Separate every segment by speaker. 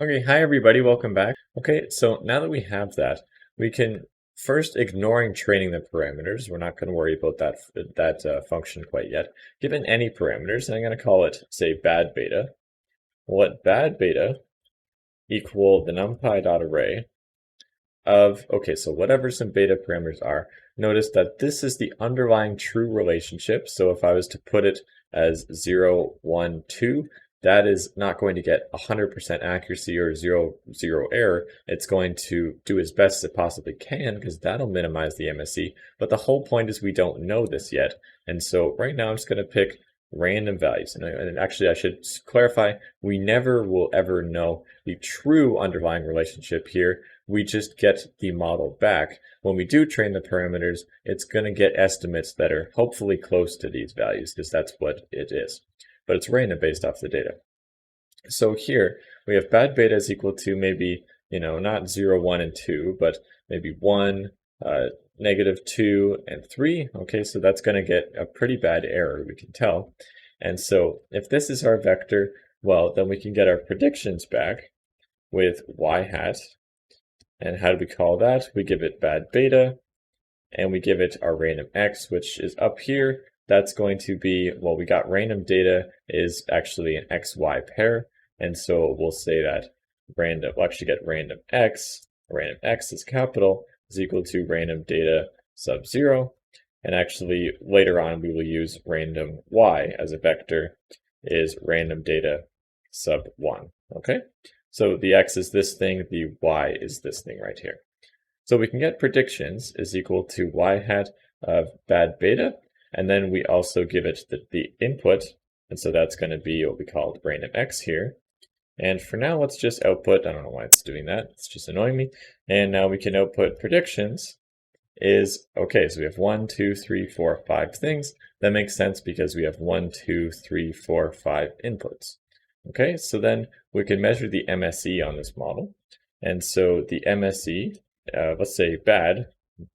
Speaker 1: Okay, hi everybody, welcome back. Okay, so now that we have that, we can first, ignoring training the parameters, we're not going to worry about that function quite yet. Given any parameters, and I'm going to call it, say, bad beta, we'll let bad beta equal the numpy.array of, okay, so whatever some beta parameters are, notice that this is the underlying true relationship. So if I was to put it as 0, 1, 2, that is not going to get 100% accuracy or 0, 0 error. It's going to do as best as it possibly can because that'll minimize the MSE. But the whole point is we don't know this yet. And so right now I'm just going to pick random values. And actually I should clarify, we never will ever know the true underlying relationship here. We just get the model back. When we do train the parameters, it's going to get estimates that are hopefully close to these values because that's what it is. But it's random based off the data. So here we have bad beta is equal to maybe, not 0, 1, and 2, but maybe 1, -2, and 3. Okay, so that's going to get a pretty bad error, we can tell. And so if this is our vector, well, then we can get our predictions back with y hat. And how do we call that? We give it bad beta, and we give it our random x, which is up here. That's going to be, well, we got random data is actually an xy pair. And so we'll say that we'll actually get random x is capital, is equal to random data sub 0. And actually later on we will use random y as a vector is random data sub 1. Okay? So the x is this thing, the y is this thing right here. So we can get predictions is equal to y hat of bad beta, and then we also give it the input, and so that's going to be what we call random x here. And for now, let's just output, I don't know why it's doing that, it's just annoying me. And now we can output predictions is, okay, so we have 1, 2, 3, 4, 5 things. That makes sense because we have 1, 2, 3, 4, 5 inputs. Okay, so then we can measure the MSE on this model. And so the MSE, let's say bad,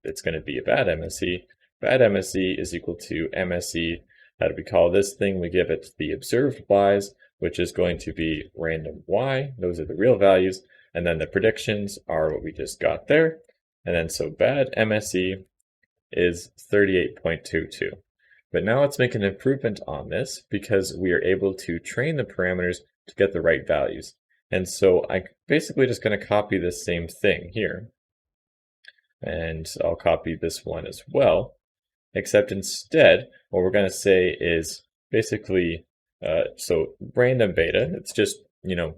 Speaker 1: it's going to be a bad MSE. Bad MSE is equal to MSE, how do we call this thing? We give it the observed y's, which is going to be random y. Those are the real values. And then the predictions are what we just got there. And then so bad MSE is 38.22. But now let's make an improvement on this because we are able to train the parameters to get the right values. And so I'm basically just going to copy this same thing here. And I'll copy this one as well. Except instead, what we're going to say is basically, so random beta, it's just,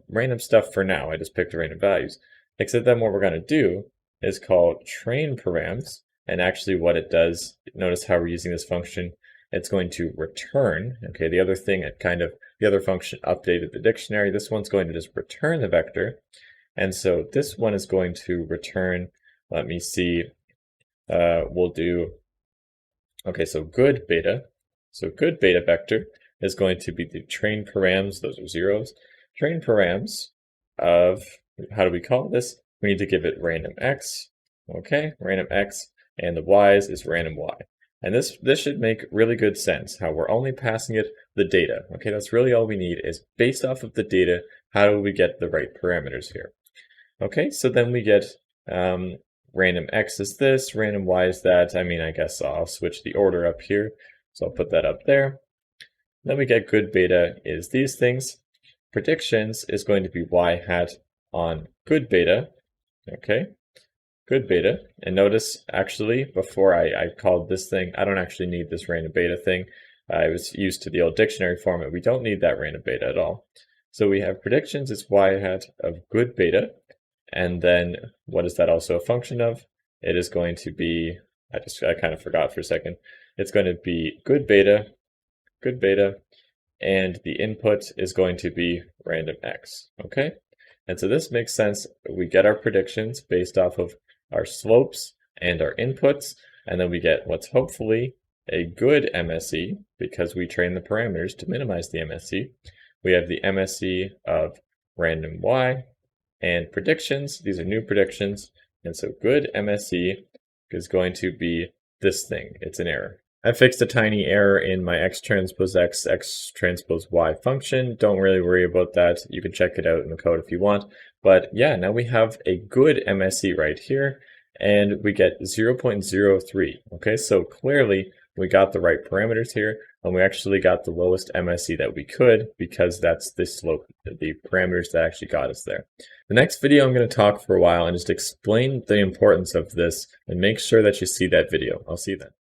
Speaker 1: random stuff for now. I just picked random values. Except then what we're going to do is call train params. And actually what it does, notice how we're using this function, it's going to return, okay, the other thing, the other function updated the dictionary. This one's going to just return the vector. And so this one is going to return, let me see, we'll do, okay, so good beta. So good beta vector is going to be the train params, those are zeros. Train params of, how do we call this? We need to give it random x, okay, random x, and the y's is random y. And this should make really good sense, how we're only passing it the data. Okay, that's really all we need is based off of the data, how do we get the right parameters here? Okay, so then we get random x is this, random y is that. I mean, I guess I'll switch the order up here. So I'll put that up there. Then we get good beta is these things. Predictions is going to be y hat on good beta. Okay, good beta. And notice, actually, before I called this thing, I don't actually need this random beta thing. I was used to the old dictionary format. We don't need that random beta at all. So we have predictions is y hat of good beta. And then what is that also a function of? It is going to be, I kind of forgot for a second. It's going to be good beta, and the input is going to be random x, okay? And so this makes sense. We get our predictions based off of our slopes and our inputs, and then we get what's hopefully a good MSE because we train the parameters to minimize the MSE. We have the MSE of random y and predictions. These are new predictions, and so good MSE is going to be this thing. It's an error. I fixed a tiny error in my x transpose x, x transpose y function. Don't really worry about that. You can check it out in the code if you want. But yeah, now we have a good MSE right here, and we get 0.03. Okay, so clearly we got the right parameters here, and we actually got the lowest MSE that we could, because that's the slope, the parameters that actually got us there. The next video I'm going to talk for a while and just explain the importance of this and make sure that you see that video. I'll see you then.